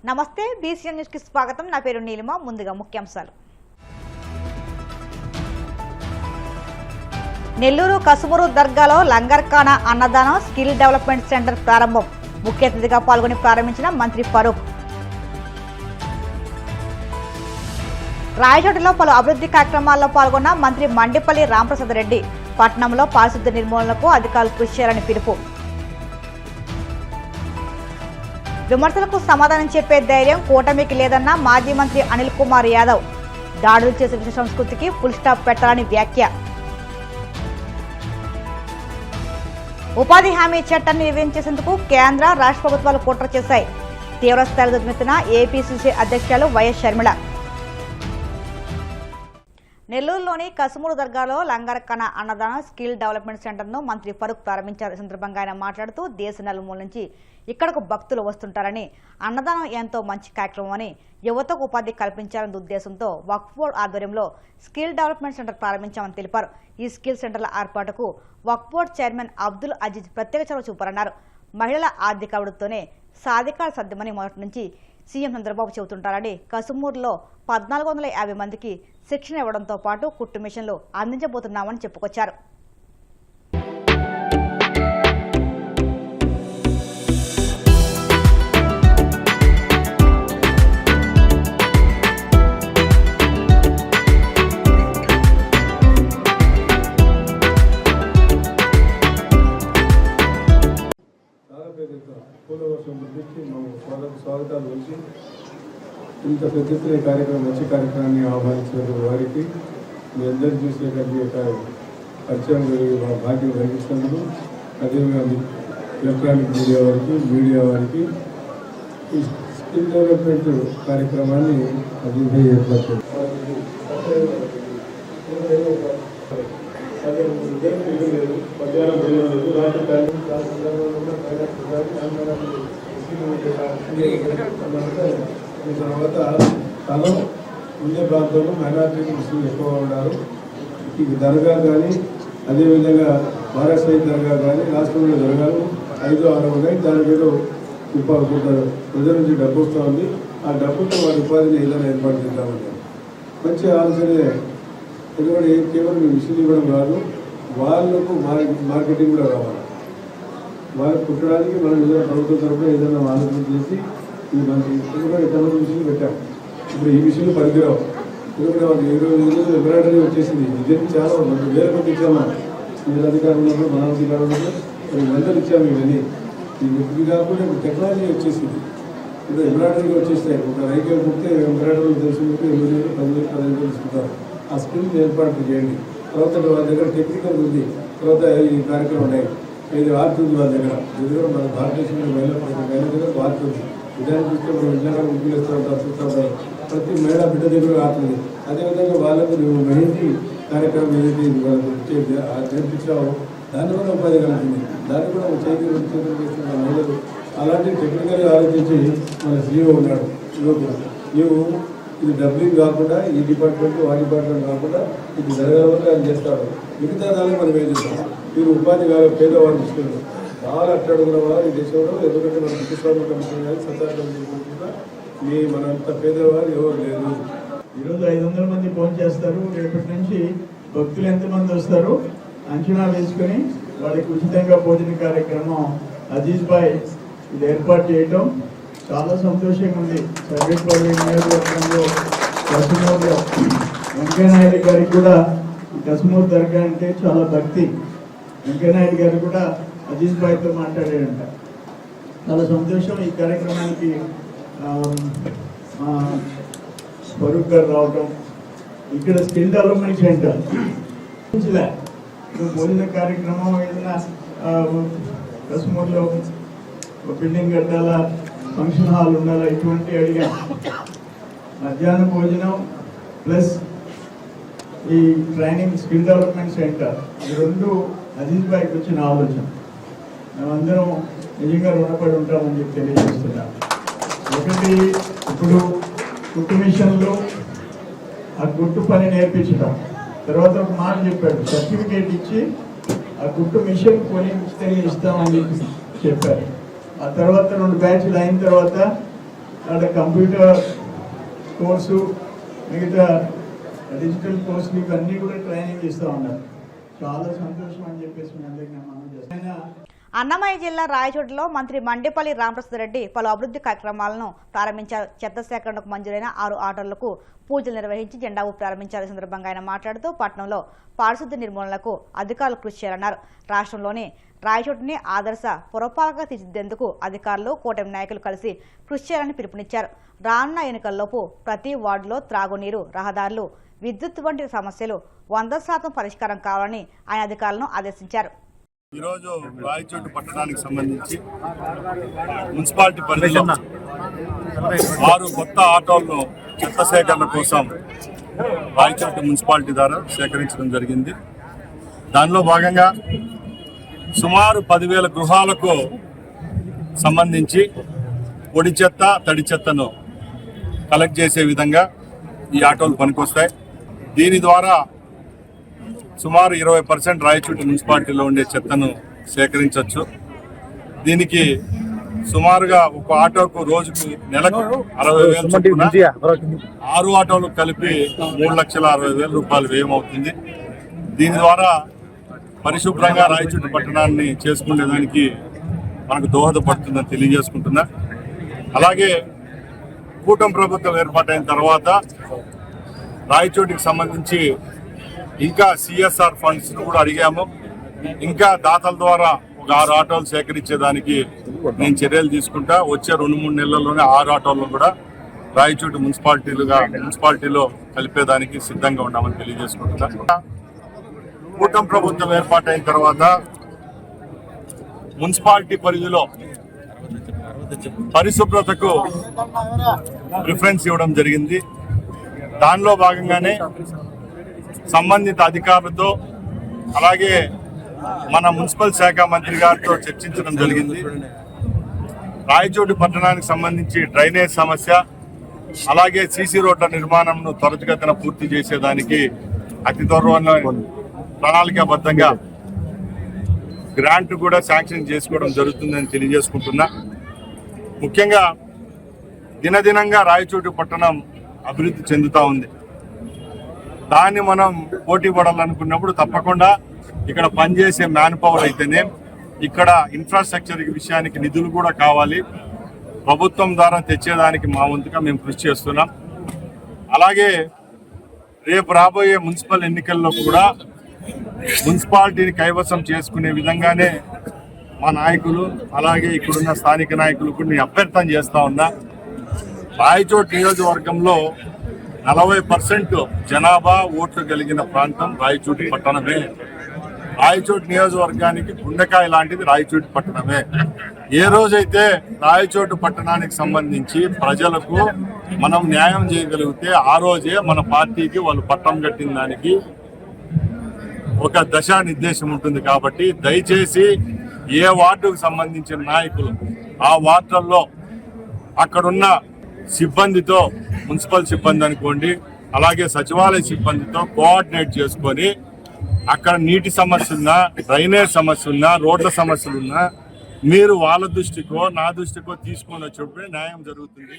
నమస్తే BCN news కి స్వాగతం. నా పేరు నీలిమ. ముందుగా ముఖ్యాంశాలు. నెల్లూరు కసుమూరు దర్గాలో లంగర్ఖానా అన్నదానం స్కిల్ డెవలప్మెంట్ సెంటర్ ప్రారంభం. ముఖ్య అతిథిగా పాల్గొని ప్రారంభించిన మంత్రి ఫరూక్. రాయచోటిలో పలు అభివృద్ధి కార్యక్రమాల్లో పాల్గొన్న మంత్రి మండిపల్లి రాంప్రసాద్ రెడ్డి. పట్టణంలో పారిశుద్ధ్య నిర్మూలనకు అధికారులు కృషి చేయాలని పిలుపు. విమర్శలకు సమాధానం చెప్పే ధైర్యం కూటమికి లేదన్న మాజీ మంత్రి అనిల్ కుమార్ యాదవ్. దాడులు చేసే విష సంస్కృతికి ఫుల్ స్టాప్ పెట్టాలని వ్యాఖ్య. ఉపాధి హామీ చట్టాన్ని నిర్వహించేందుకు కేంద్ర రాష్ట్ర ప్రభుత్వాలు కుట్ర చేశాయి. తీవ్రస్థాయిలో దుర్మెత్తిన ఏపీసీసీ అధ్యక్షులు వైఎస్ షర్మిల. నెల్లూరులోని కసుమూరు దర్గాలో లంగర్ఖానా అన్నదానం స్కిల్ డెవలప్మెంట్ సెంటర్ను మంత్రి ఫరూక్ ప్రారంభించారు. ఈ సందర్భంగా ఆయన మాట్లాడుతూ దేశ నలుమూల నుంచి ఇక్కడకు భక్తులు వస్తుంటారని, అన్నదానం ఎంతో మంచి కార్యక్రమమని, యువతకు ఉపాధి కల్పించాలనే ఉద్దేశంతో వక్ఫ్ బోర్డు ఆధ్వర్యంలో స్కిల్ డెవలప్మెంట్ సెంటర్ ప్రారంభించామని తెలిపారు. ఈ స్కిల్ సెంటర్ల ఏర్పాటుకు వక్ఫ్ బోర్డు చైర్మన్ అబ్దుల్ అజీజ్ ప్రత్యేక చొరవ చూపారన్నారు. మహిళల ఆర్థిక అభివృద్ధితోనే సాధికార సాధ్యమని మొదటి నుంచి సీఎం చంద్రబాబు చెబుతుంటారని, కసుమూరులో 1450 మందికి శిక్షణ ఇవ్వడంతో పాటు కుట్టు మిషన్లు అందించబోతున్నామని చెప్పుకొచ్చారు. స్వాగతాలు వచ్చి ఇంత పెద్ద ఎత్తున కార్యక్రమం మంచి కార్యక్రమాన్ని ఆహ్వానించిన వారికి మీ అందరూ చూసినటువంటి పరిచయం భాగ్యం కలిగిస్తున్నందుకు, అదేవిధంగా ఎలక్ట్రానిక్ మీడియా వారికి ఈ స్కిల్ డెవలప్మెంట్ కార్యక్రమాన్ని అభివృద్ధి ఏర్పడుతుంది. తర్వాత స్థలం ఉండే ప్రాంతంలో మైనార్టీ ముస్లింలు ఎక్కువగా ఉన్నారు. ఈ దర్గా కానీ, అదేవిధంగా మహారాష్ట్ర దర్గా కానీ రాష్ట్రంలో దర్గాలు 5-6 ఉన్నాయి. దానికి ఏదో ప్రజల నుంచి డబ్బు వస్తూ ఉంది. ఆ డబ్బుతో వారి ఉపాధిని ఏదైనా ఏర్పాటు చేద్దామని మంచి ఆలోచనే. ఎందుకంటే కేవలం మిషన్ ఇవ్వడం కాదు, వాళ్ళకు మార్కెటింగ్ కూడా కావాలి. వారికి కుట్టడానికి మనం ఏదైనా ప్రభుత్వం తరఫున ఏదైనా ఆలోచన చేసి ఈ మనకి ఎందుకంటే ఎంతమంది మిషన్లు పెట్టాం. ఇప్పుడు ఈ మిషన్లు పనికిరావు. ఎందుకంటే వాళ్ళకి 20 ఎంబ్రాయిడరీ వచ్చేసింది. ఇదేంటి చాలా వేల మంది ఇచ్చామా, మీరు అధికారులు ఉన్నప్పుడు మన అధికారులు ఉన్నప్పుడు 100 ఇచ్చాము. ఇవన్నీ ఇది కాకుండా ఇప్పుడు టెక్నాలజీ వచ్చేసింది. ఇప్పుడు ఎంబ్రాయిడరీ వచ్చేస్తాయి. ఒక రైతులు కుడితే ఎంబ్రాయిడరీ తెలిసినట్టు 8,000, 10,000, 15,000 తీసుకుంటారు. ఆ స్కిల్ ఏర్పాటు చేయండి. తర్వాత వాళ్ళ దగ్గర టెక్నికల్ ఉంది. తర్వాత ఈ కార్యక్రమం ఉన్నాయి. ఇది ఆర్ట్ ఉంది వాళ్ళ దగ్గర. మన భారతదేశంలో మహిళ దగ్గర ఆర్ట్ ఉంది. విధానం చూస్తే మనం విజ్ఞానాలు ఉపయోగిస్తూ ఉంటారు, చూస్తూ ఉంటారు. ప్రతి మహిళ బిడ్డ దగ్గర ఆడుతుంది. అదేవిధంగా వాళ్ళకు నువ్వు మెహందీ కార్యక్రమం ఏదైతే నేర్పించావో దాన్ని కూడా ఉపాధి కలుగుతుంది. దాన్ని కూడా చేతులు చేస్తున్న మహిళలు అలాంటి టెక్నికల్గా ఆలోచించి మన సీఈఓ ఉన్నాడు. నువ్వు ఇది డబ్బింగ్ కాకుండా ఈ డిపార్ట్మెంట్ ఆ డిపార్ట్మెంట్ కాకుండా ఇది జరగాలంటే ఆయన చేస్తాడు. మిగతా దాన్ని మనం ఏం చేస్తాం. మీరు ఉపాధి కాదు పేదవాళ్ళు తీసుకెళ్ళి చాలా అట్టడుగున్న వారు ఈ దేశంలో. ఎందుకంటే మన బ్రిటిష్ కమిషన్ కానీ సత్తారు మనంత పేదవారు ఎవరు లేదు. ఈరోజు 500 మంది ఫోన్ చేస్తారు. రేపటి నుంచి భక్తులు ఎంతమంది వస్తారు అంచనా వేసుకొని వాళ్ళకి ఉచితంగా భోజన కార్యక్రమం అజీజ్ భాయ్ ఇది ఏర్పాటు చేయడం చాలా సంతోషంగా ఉంది. సర్వేపల్లి నియోజకవర్గంలో కసుమూరులో వెంకయ్యనాయుడు గారికి కూడా కసుమూరు దర్గా అంటే చాలా భక్తి. వెంకయ్యనాయుడు గారు కూడా అజీజ్ భాయ్తో మాట్లాడారంట. చాలా సంతోషం. ఈ కార్యక్రమానికి ఫరూక్ గారు రావడం, ఇక్కడ స్కిల్ డెవలప్మెంట్ సెంటర్ భోజన కార్యక్రమం ఏదైనా కసుమూరులో బిల్డింగ్ కట్టాలా, ఫంక్షన్ హాల్ ఉండాలా, ఇటువంటి అడిగా. మధ్యాహ్న భోజనం ప్లస్ ఈ ట్రైనింగ్ స్కిల్ డెవలప్మెంట్ సెంటర్, ఈ రెండు అజీజ్ భాయ్కి వచ్చిన ఆలోచన. మేమందరం నిజంగా రుణపడి ఉంటామని చెప్పి తెలియజేస్తున్నాం. ఒకటి, ఇప్పుడు కుట్టు మిషన్లు ఆ కుట్టు పని నేర్పించడం. తర్వాత ఒక మాట చెప్పాడు, సర్టిఫికేట్ ఇచ్చి ఆ కుట్టు మిషన్ కొని ఇస్తామని చెప్పారు. ఆ తర్వాత 2 బ్యాచ్లు అయిన తర్వాత అక్కడ కంప్యూటర్ కోర్సు మిగతా డిజిటల్ కోర్సులు ఇవన్నీ కూడా ట్రైనింగ్ ఇస్తూ ఉన్నారు. చాలా సంతోషం అని చెప్పేసి మీ అందరికీ మనం చేస్తాం. అన్నమయ్య జిల్లా రాయచోటిలో మంత్రి మండేపల్లి రామప్రసాద్ రెడ్డి పలు అభివృద్ధి కార్యక్రమాలను ప్రారంభించారు. చెత్త సేకరణకు మంజూరైన 6 ఆటోలకు పూజలు నిర్వహించి జెండా ఊపి ప్రారంభించారు. ఈ సందర్భంగా ఆయన మాట్లాడుతూ పట్టణంలో పారిశుద్ధ్య నిర్మూలనకు అధికారులు కృషి చేయాలన్నారు. రాష్ట్రంలోని రాయచోటిని ఆదర్శ పురపాలకగా తీర్చిదిద్దేందుకు అధికారులు కూటమి నాయకులు కలిసి కృషి చేయాలని పిలుపునిచ్చారు. రానున్న ఎన్నికల్లోపు ప్రతి వార్డులో త్రాగునీరు, రహదారులు, విద్యుత్ వంటి సమస్యలు 100% పరిష్కారం కావాలని ఆయన అధికారులను ఆదేశించారు. ఈరోజు రాయచోటి పట్టణానికి సంబంధించి మున్సిపాలిటీ పరిధిలో 6 కొత్త ఆటోలను చెత్త సేకరణ కోసం రాయచోటి మున్సిపాలిటీ ద్వారా సేకరించడం జరిగింది. దానిలో భాగంగా సుమారు 10,000 గృహాలకు సంబంధించి పొడి చెత్త, తడి చెత్తను కలెక్ట్ చేసే విధంగా ఈ ఆటోలు పనికొస్తాయి. దీని ద్వారా సుమారు 20% రాయచోటి మున్సిపాలిటీలో ఉండే చెత్తను సేకరించవచ్చు. దీనికి సుమారుగా ఒక ఆటోకు రోజుకు నెలకు 60,000 చొప్పున 6 ఆటోలు కలిపి 3,60,000 రూపాయలు వ్యయం అవుతుంది. దీని ద్వారా పరిశుభ్రంగా రాయచోటి పట్టణాన్ని చేసుకునేదానికి మనకు దోహదపడుతుందని తెలియజేసుకుంటున్నా. అలాగే కూటమి ప్రభుత్వం ఏర్పాటైన తర్వాత రాయచోటికి సంబంధించి ఇంకా సిఎస్ఆర్ ఫండ్స్ కూడా అడిగాము. ఇంకా దాతల ద్వారా ఒక 6 ఆటోలు సేకరించేదానికి నేను చర్యలు తీసుకుంటా. వచ్చే 2-3 నెలల్లోనే 6 ఆటోలను కూడా రాయచోటి మున్సిపాలిటీలో కలిపేదానికి సిద్ధంగా ఉన్నామని తెలియజేసుకుంటున్నా. కూటమి ప్రభుత్వం ఏర్పాటైన తర్వాత మున్సిపాలిటీ పరిధిలో పరిశుభ్రతకు ప్రిఫరెన్స్ ఇవ్వడం జరిగింది. దానిలో భాగంగానే సంబంధిత అధికారులతో అలాగే మన మున్సిపల్ శాఖ మంత్రి గారితో చర్చించడం జరిగింది. రాయచోటి పట్టణానికి సంబంధించి డ్రైనేజ్ సమస్య అలాగే సీసీ రోడ్ల నిర్మాణంను త్వరితగతిన పూర్తి చేసేదానికి అతి త్వరలో ప్రణాళికాబద్ధంగా గ్రాంట్ కూడా శాంక్షన్ చేసుకోవడం జరుగుతుందని తెలియజేసుకుంటున్నా. ముఖ్యంగా దినదినంగా రాయచోటి పట్టణం అభివృద్ధి చెందుతూ ఉంది. దాన్ని మనం పోటీ పడాలనుకున్నప్పుడు తప్పకుండా ఇక్కడ పనిచేసే మ్యాన్ పవర్ అయితేనే ఇక్కడ ఇన్ఫ్రాస్ట్రక్చర్ విషయానికి నిధులు కూడా కావాలి. ప్రభుత్వం ద్వారా తెచ్చేదానికి మా వంతుగా మేము కృషి చేస్తున్నాం. అలాగే రేపు రాబోయే మున్సిపల్ ఎన్నికల్లో కూడా మున్సిపాలిటీని కైవసం చేసుకునే విధంగానే మా నాయకులు అలాగే ఇక్కడున్న స్థానిక నాయకులు కూడా నేను అభ్యర్థన చేస్తా ఉన్నా. రాయచోటి నియోజకవర్గంలో 40% జనాభా ఓట్లు కలిగిన ప్రాంతం రాయచోటి పట్టణమే. రాయచోటి నియోజకవర్గానికి గుండెకాయ లాంటిది రాయచోటి పట్టణమే. ఏ రోజైతే రాయచోటి పట్టణానికి సంబంధించి ప్రజలకు మనం న్యాయం చేయగలిగితే ఆ రోజే మన పార్టీకి వాళ్ళు పట్టం కట్టిన దానికి ఒక దశా నిర్దేశం ఉంటుంది. కాబట్టి దయచేసి ఏ వార్డుకు సంబంధించిన నాయకులు ఆ వార్డుల్లో అక్కడున్న సిబ్బందితో, మున్సిపల్ సిబ్బంది అనుకోండి అలాగే సచివాలయ సిబ్బందితో కోఆర్డినేట్ చేసుకొని అక్కడ నీటి సమస్య ఉన్నా, డ్రైనేజ్ సమస్య ఉన్నా, రోడ్ల సమస్యలున్నా మీరు వాళ్ళ దృష్టికో నా దృష్టికో తీసుకొని వచ్చినప్పుడే న్యాయం జరుగుతుంది.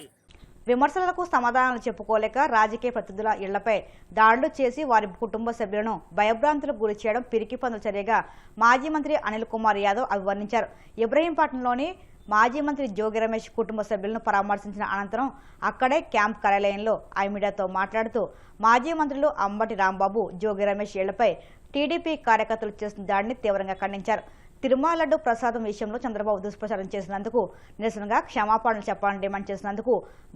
విమర్శలకు సమాధానాలు చెప్పుకోలేక రాజకీయ ప్రతినిధుల ఇళ్లపై దాడులు చేసి వారి కుటుంబ సభ్యులను భయభ్రాంతులకు గురి చేయడం పిరికి పనుల చర్యగా మాజీ మంత్రి అనిల్ కుమార్ యాదవ్ అభివర్ణించారు. ఇబ్రహీంపట్నంలోని మాజీ మంత్రి జోగి రమేష్ కుటుంబ సభ్యులను పరామర్శించిన అనంతరం అక్కడే క్యాంప్ కార్యాలయంలో మీడియాతో మాట్లాడుతూ మాజీ మంత్రులు అంబటి రాంబాబు, జోగి రమేష్ ఇళ్లపై టీడీపీ కార్యకర్తలు చేసిన దాడిని తీవ్రంగా ఖండించారు. తిరుమల లడ్డు ప్రసాదం విషయంలో చంద్రబాబు దుష్ప్రచారం చేసినందుకు నిరసనగా క్షమాపణలు చెప్పాలని డిమాండ్ చేసినందుకు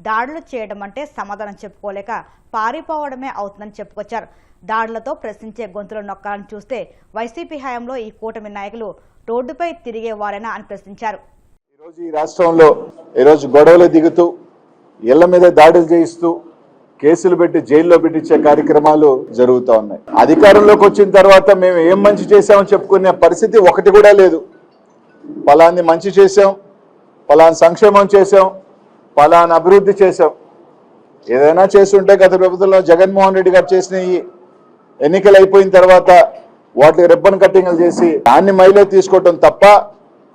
దాడులు చేయడం అంటే సమాధానం చెప్పుకోలేక పారిపోవడమే అవుతుందని చెప్పుకొచ్చారు. దాడులతో ప్రశ్నించే గొంతులు నొక్కాలని చూస్తే వైసీపీ హయాంలో ఈ కూటమి నాయకులు రోడ్డుపై తిరిగేవారేనా అని ప్రశ్నించారు. ఈరోజు ఈ రాష్ట్రంలో ఈరోజు గొడవలు దిగుతూ ఇళ్ల మీద దాడులు చేయిస్తూ కేసులు పెట్టి జైల్లో పెట్టించే కార్యక్రమాలు జరుగుతూ ఉన్నాయి. అధికారంలోకి వచ్చిన తర్వాత మేము ఏం మంచి చేశామని చెప్పుకునే పరిస్థితి ఒకటి కూడా లేదు. పలాన్ని మంచి చేశాం, పలాని సంక్షేమం చేశాం, పలాని అభివృద్ధి చేశాం. ఏదైనా చేస్తుంటే గత ప్రభుత్వంలో జగన్మోహన్ రెడ్డి గారు చేసిన ఈ ఎన్నికలు అయిపోయిన తర్వాత వాటికి రిబ్బన్ కట్టింగ్లు చేసి దాన్ని మైలేజ్ తీసుకోవటం తప్ప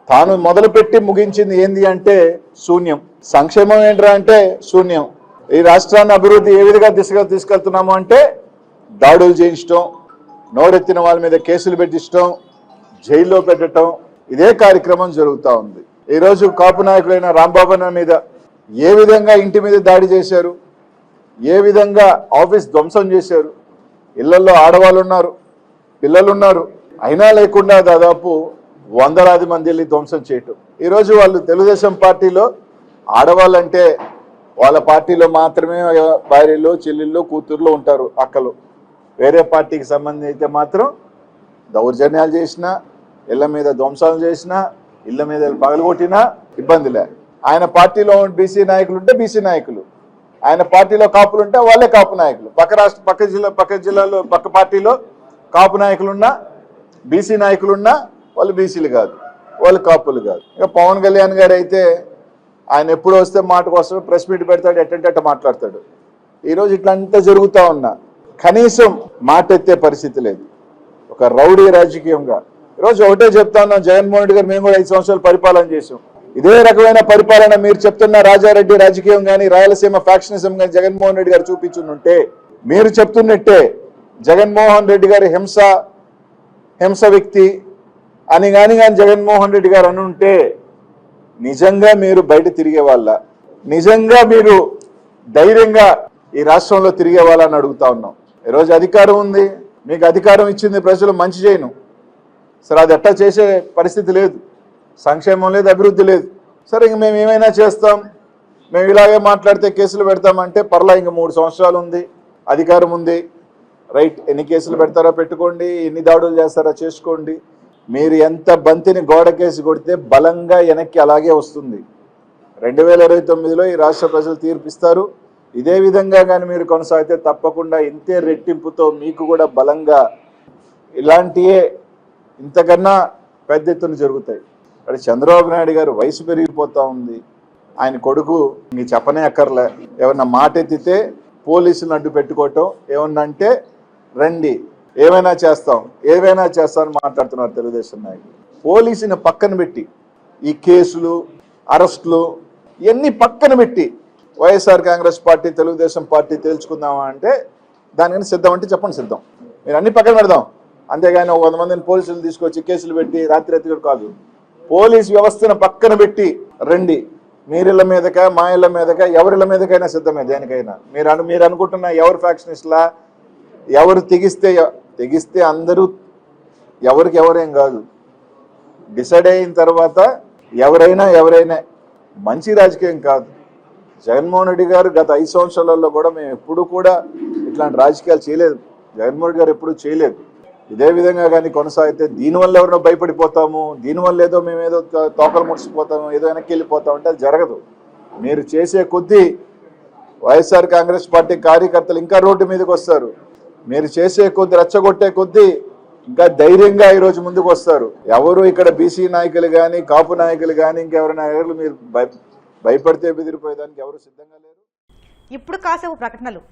తాను మొదలుపెట్టి ముగించింది ఏంది అంటే శూన్యం. సంక్షేమం ఏంట్రా అంటే శూన్యం. ఈ రాష్ట్రాన్ని అభివృద్ధి ఏ విధంగా దిశగా తీసుకెళ్తున్నాము అంటే దాడులు చేయించడం, నోరెత్తిన వాళ్ళ మీద కేసులు పెట్టించడం, జైల్లో పెట్టడం, ఇదే కార్యక్రమం జరుగుతూ ఉంది. ఈరోజు కాపు నాయకులైన రాంబాబు మీద ఏ విధంగా ఇంటి మీద దాడి చేశారు, ఏ విధంగా ఆఫీస్ ధ్వంసం చేశారు, ఇళ్లలో ఆడవాళ్ళు ఉన్నారు, పిల్లలు ఉన్నారు, అయినా లేకుండా దాదాపు వందలాది మంది వెళ్ళి ధ్వంసం చేయటం. ఈరోజు వాళ్ళు తెలుగుదేశం పార్టీలో ఆడవాళ్ళంటే వాళ్ళ పార్టీలో మాత్రమే భార్యలు, చెల్లెళ్ళు, కూతుర్లు ఉంటారు, అక్కలు. వేరే పార్టీకి సంబంధించి అయితే మాత్రం దౌర్జన్యాలు చేసినా, ఇళ్ల మీద ధ్వంసాలు చేసినా, ఇళ్ల మీద పగలగొట్టినా ఇబ్బందిలే. ఆయన పార్టీలో బీసీ నాయకులు ఉంటే బీసీ నాయకులు, ఆయన పార్టీలో కాపులు ఉంటే వాళ్ళే కాపు నాయకులు. పక్క జిల్లాలో పక్క పార్టీలో కాపు నాయకులున్నా, బీసీ నాయకులున్నా వాళ్ళు బీసీలు కాదు, వాళ్ళు కాపులు కాదు. ఇక పవన్ కళ్యాణ్ గారు అయితే ఆయన ఎప్పుడు వస్తే మాటకు వస్తాడు, ప్రెస్ మీట్ పెడతాడు, ఎట్టంటే మాట్లాడతాడు. ఈరోజు ఇట్లంతా జరుగుతూ ఉన్నా కనీసం మాట ఎత్తే పరిస్థితి లేదు. ఒక రౌడీ రాజకీయంగా ఈరోజు ఒకటే చెప్తా ఉన్నాం, జగన్మోహన్ రెడ్డి గారు మేము కూడా 5 సంవత్సరాలు పరిపాలన చేసాం. ఇదే రకమైన పరిపాలన మీరు చెప్తున్న రాజారెడ్డి రాజకీయం కానీ, రాయలసీమ ఫ్యాక్షనిజం కానీ జగన్మోహన్ రెడ్డి గారు చూపించుంటే, మీరు చెప్తున్నట్టే జగన్మోహన్ రెడ్డి గారి హింస వ్యక్తి అని కానీ జగన్మోహన్ రెడ్డి గారు అనుంటే నిజంగా మీరు బయట తిరిగే వాళ్ళ, నిజంగా మీరు ధైర్యంగా ఈ రాష్ట్రంలో తిరిగే వాళ్ళని అడుగుతా ఉన్నాం. ఈరోజు అధికారం ఉంది, మీకు అధికారం ఇచ్చింది ప్రజలు, మంచి చేయను సరే, అది ఎట్టా చేసే పరిస్థితి లేదు, సంక్షేమం లేదు, అభివృద్ధి లేదు. సరే ఇంక మేము ఏమైనా చేస్తాం, మేము ఇలాగే మాట్లాడితే కేసులు పెడతామంటే పర్లా, ఇంక 3 సంవత్సరాలు ఉంది, అధికారం ఉంది, రైట్. ఎన్ని కేసులు పెడతారో పెట్టుకోండి, ఎన్ని దాడులు చేస్తారో చేసుకోండి. మీరు ఎంత బంతిని గోడకేసి కొడితే బలంగా వెనక్కి అలాగే వస్తుంది. 2029లో ఈ రాష్ట్ర ప్రజలు తీర్పిస్తారు. ఇదే విధంగా కానీ మీరు కొనసాగితే తప్పకుండా ఇంతే రెట్టింపుతో మీకు కూడా బలంగా ఇలాంటియే ఇంతకన్నా పెద్ద ఎత్తున జరుగుతాయి. మరి చంద్రబాబు నాయుడు గారు వయసు పెరిగిపోతూ ఉంది, ఆయన కొడుకు ఇంక చెప్పనే అక్కర్లే. ఏమన్నా మాట ఎత్తితే పోలీసులను అడ్డు పెట్టుకోవటం, ఏమన్నా అంటే రండి ఏమైనా చేస్తామని మాట్లాడుతున్నారు తెలుగుదేశం నాయకులు. పోలీసుని పక్కన పెట్టి ఈ కేసులు, అరెస్టులు ఇవన్నీ పక్కన పెట్టి వైఎస్ఆర్ కాంగ్రెస్ పార్టీ, తెలుగుదేశం పార్టీ తేల్చుకుందామా అంటే దానికని సిద్ధం అంటే చెప్పండి, సిద్ధం. మీరు అన్ని పక్కన పెడదాం, అంతేగాని 100 మందిని పోలీసులు తీసుకొచ్చి కేసులు పెట్టి రాత్రి ఎత్తుకుడు కాదు. పోలీస్ వ్యవస్థను పక్కన పెట్టి రండి, మీరిళ్ళ మీదక, మా ఇళ్ళ మీదక, ఎవరిళ్ళ మీదకైనా సిద్ధమే దేనికైనా. మీరు అనుకుంటున్న ఎవరు ఫ్యాక్షనిస్ట్లా, ఎవరు తెగిస్తే అందరూ ఎవరికి ఎవరేం కాదు, డిసైడ్ అయిన తర్వాత ఎవరైనా మంచి రాజకీయం కాదు. జగన్మోహన్ రెడ్డి గారు గత 5 సంవత్సరాలలో కూడా మేము ఎప్పుడు కూడా ఇట్లాంటి రాజకీయాలు చేయలేదు, జగన్మోహన్ రెడ్డి గారు ఎప్పుడూ చేయలేదు. ఇదే విధంగా కానీ కొనసాగితే దీనివల్ల ఎవరినో భయపడిపోతాము, దీనివల్ల ఏదో మేమేదో తోకలు ముడిచిపోతాము, ఏదో వెనక్కి వెళ్ళిపోతాము అంటే అది జరగదు. మీరు చేసే కొద్దీ వైఎస్ఆర్ కాంగ్రెస్ పార్టీ కార్యకర్తలు ఇంకా రోడ్డు మీదకి వస్తారు. మీరు చేసే కొద్దీ, రెచ్చగొట్టే కొద్దీ ఇంకా ధైర్యంగా ఈరోజు ముందుకు వస్తారు. ఎవరు ఇక్కడ బీసీ నాయకులు కానీ, కాపు నాయకులు కానీ, ఇంకెవరైనా మీరు భయపడితే బెదిరిపోయేదానికి ఎవరు సిద్ధంగా లేరు. ఇప్పుడు కాసేపు ప్రకటనలు.